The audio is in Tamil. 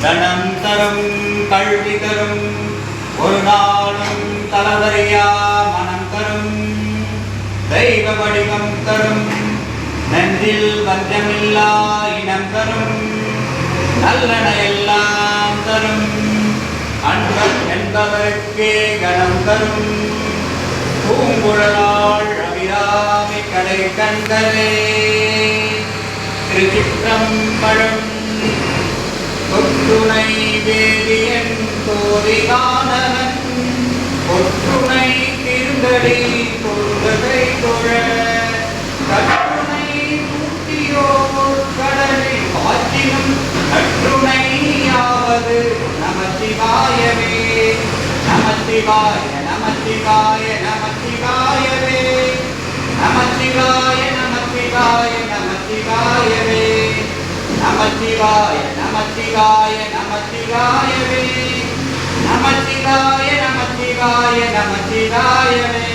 தனம் தரும் கல்வி தரும் ஒரு நாளும் தளவறியா மனம் தரும் தெய்வ வடிவம் தரும் நெஞ்சில் வஞ்சமில்லா இனம் தரும் நல்லன எல்லாம் தரும் அன்பர் என்பவருக்கே கணம் தரும் பூங்குழலாள் அபிராமி கடை கண்களே திருச்சிற்றம்பலம் தொற்றுணை வேதியன் தோதிகானவன் ஒற்றுணை திருந்தடி கொள்கை தொழ கற்றுணை ஊட்டியோர் கடலில் காற்றினும் கற்றுணையாவது நமசிவாயவே நமசிவாய நமசிவாய நமசிவாயவே நமசிவாய நமசிவாய நமசிவாயவே நமசிவாய நமசிவாய நமசிவாயவே நமசிவாய நமசிவாய நமசிவாயவே